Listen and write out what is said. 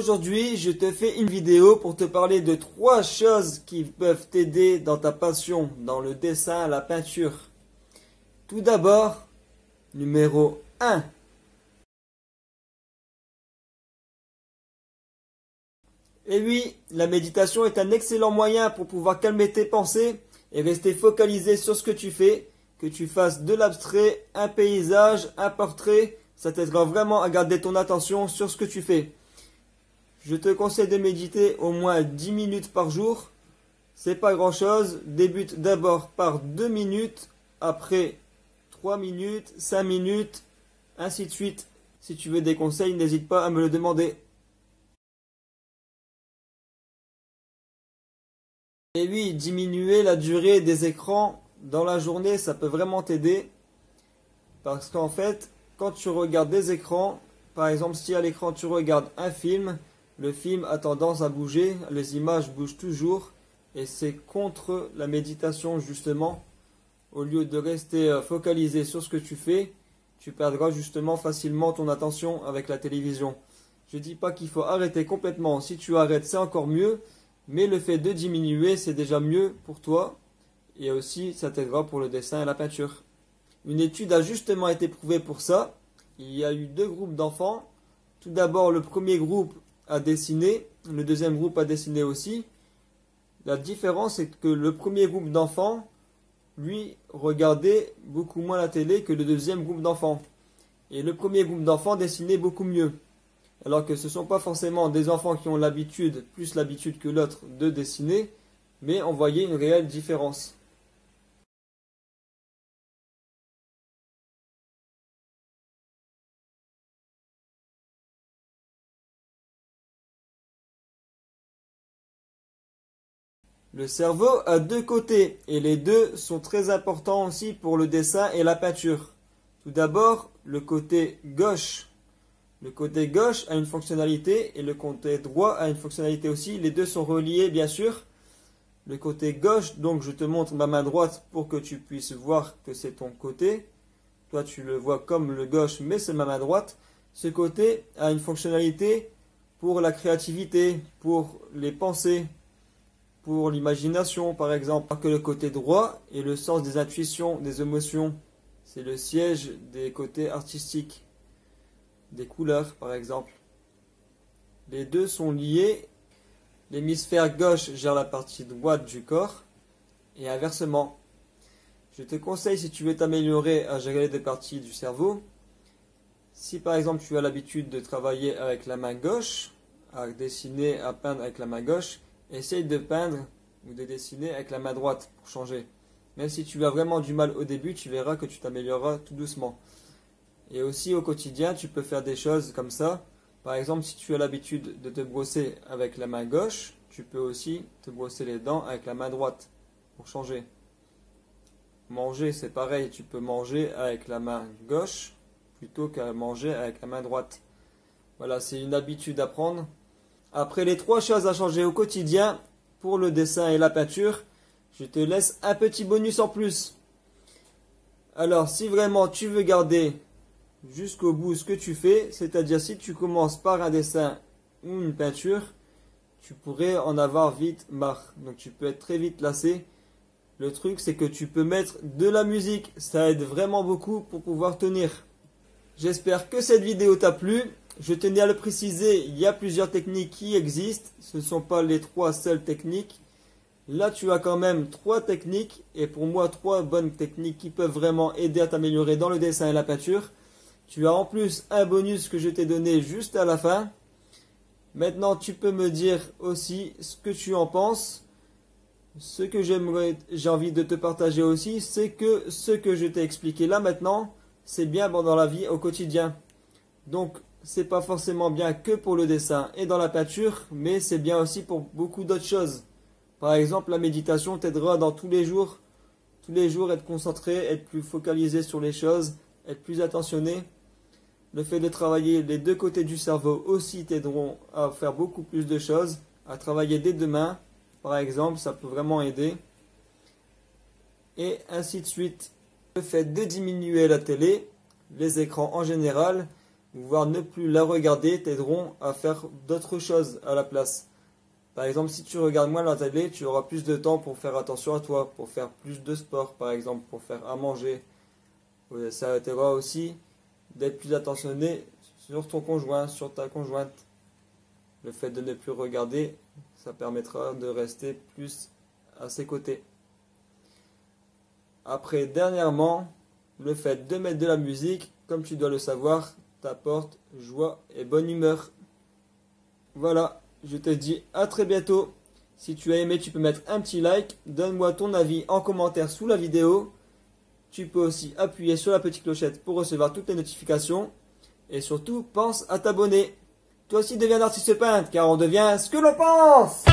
Aujourd'hui, je te fais une vidéo pour te parler de 3 choses qui peuvent t'aider dans ta passion, dans le dessin, la peinture. Tout d'abord, numéro 1. Et oui, la méditation est un excellent moyen pour pouvoir calmer tes pensées et rester focalisé sur ce que tu fais. Que tu fasses de l'abstrait, un paysage, un portrait, ça t'aidera vraiment à garder ton attention sur ce que tu fais. Je te conseille de méditer au moins 10 minutes par jour. C'est pas grand chose. Débute d'abord par 2 minutes, après 3 minutes, 5 minutes, ainsi de suite. Si tu veux des conseils, n'hésite pas à me le demander. Et oui, diminuer la durée des écrans dans la journée, ça peut vraiment t'aider. Parce qu'en fait, quand tu regardes des écrans, par exemple si à l'écran tu regardes un film, le film a tendance à bouger, les images bougent toujours, et c'est contre la méditation justement. Au lieu de rester focalisé sur ce que tu fais, tu perdras justement facilement ton attention avec la télévision. Je ne dis pas qu'il faut arrêter complètement, si tu arrêtes c'est encore mieux, mais le fait de diminuer c'est déjà mieux pour toi, et aussi ça t'aidera pour le dessin et la peinture. Une étude a justement été prouvée pour ça. Il y a eu 2 groupes d'enfants. Tout d'abord, le premier groupe a dessiné, le deuxième groupe a dessiné aussi. La différence est que le premier groupe d'enfants, lui, regardait beaucoup moins la télé que le deuxième groupe d'enfants. Et le premier groupe d'enfants dessinait beaucoup mieux. Alors que ce ne sont pas forcément des enfants qui ont l'habitude, plus l'habitude que l'autre, de dessiner, mais on voyait une réelle différence. Le cerveau a 2 côtés et les 2 sont très importants aussi pour le dessin et la peinture. Tout d'abord, le côté gauche. Le côté gauche a une fonctionnalité et le côté droit a une fonctionnalité aussi. Les 2 sont reliés bien sûr. Le côté gauche, donc je te montre ma main droite pour que tu puisses voir que c'est ton côté. Toi tu le vois comme le gauche mais c'est ma main droite. Ce côté a une fonctionnalité pour la créativité, pour les pensées, pour l'imagination par exemple. Alors que le côté droit est le sens des intuitions, des émotions. C'est le siège des côtés artistiques, des couleurs par exemple. Les 2 sont liés. L'hémisphère gauche gère la partie droite du corps et inversement. Je te conseille si tu veux t'améliorer à gérer les 2 parties du cerveau. Si par exemple tu as l'habitude de travailler avec la main gauche, à dessiner, à peindre avec la main gauche, essaye de peindre ou de dessiner avec la main droite pour changer. Même si tu as vraiment du mal au début, tu verras que tu t'amélioreras tout doucement. Et aussi au quotidien, tu peux faire des choses comme ça. Par exemple, si tu as l'habitude de te brosser avec la main gauche, tu peux aussi te brosser les dents avec la main droite pour changer. Manger, c'est pareil, tu peux manger avec la main gauche plutôt qu'à manger avec la main droite. Voilà, c'est une habitude à prendre. Après les 3 choses à changer au quotidien pour le dessin et la peinture, je te laisse un petit bonus en plus. Alors, si vraiment tu veux garder jusqu'au bout ce que tu fais, c'est-à-dire si tu commences par un dessin ou une peinture, tu pourrais en avoir vite marre. Donc tu peux être très vite lassé. Le truc c'est que tu peux mettre de la musique, ça aide vraiment beaucoup pour pouvoir tenir. J'espère que cette vidéo t'a plu. Je tenais à le préciser, il y a plusieurs techniques qui existent. Ce ne sont pas les 3 seules techniques. Là, tu as quand même 3 techniques. Et pour moi, 3 bonnes techniques qui peuvent vraiment aider à t'améliorer dans le dessin et la peinture. Tu as en plus un bonus que je t'ai donné juste à la fin. Maintenant, tu peux me dire aussi ce que tu en penses. Ce que j'ai envie de te partager aussi, c'est que ce que je t'ai expliqué là maintenant, c'est bien bon dans la vie au quotidien. Donc, c'est pas forcément bien que pour le dessin et dans la peinture, mais c'est bien aussi pour beaucoup d'autres choses. Par exemple, la méditation t'aidera dans tous les jours être concentré, être plus focalisé sur les choses, être plus attentionné. Le fait de travailler les 2 côtés du cerveau aussi t'aideront à faire beaucoup plus de choses, à travailler des 2 mains, par exemple, ça peut vraiment aider. Et ainsi de suite. Le fait de diminuer la télé, les écrans en général, voire ne plus la regarder t'aideront à faire d'autres choses à la place. Par exemple, si tu regardes moins la télé, tu auras plus de temps pour faire attention à toi, pour faire plus de sport, par exemple, pour faire à manger. Ça t'aidera aussi d'être plus attentionné sur ton conjoint, sur ta conjointe. Le fait de ne plus regarder, ça permettra de rester plus à ses côtés. Après, dernièrement, le fait de mettre de la musique, comme tu dois le savoir, t'apporte joie et bonne humeur. Voilà, je te dis à très bientôt. Si tu as aimé, tu peux mettre un petit like. Donne-moi ton avis en commentaire sous la vidéo. Tu peux aussi appuyer sur la petite clochette pour recevoir toutes les notifications. Et surtout, pense à t'abonner. Toi aussi deviens un artiste peintre, car on devient ce que l'on pense.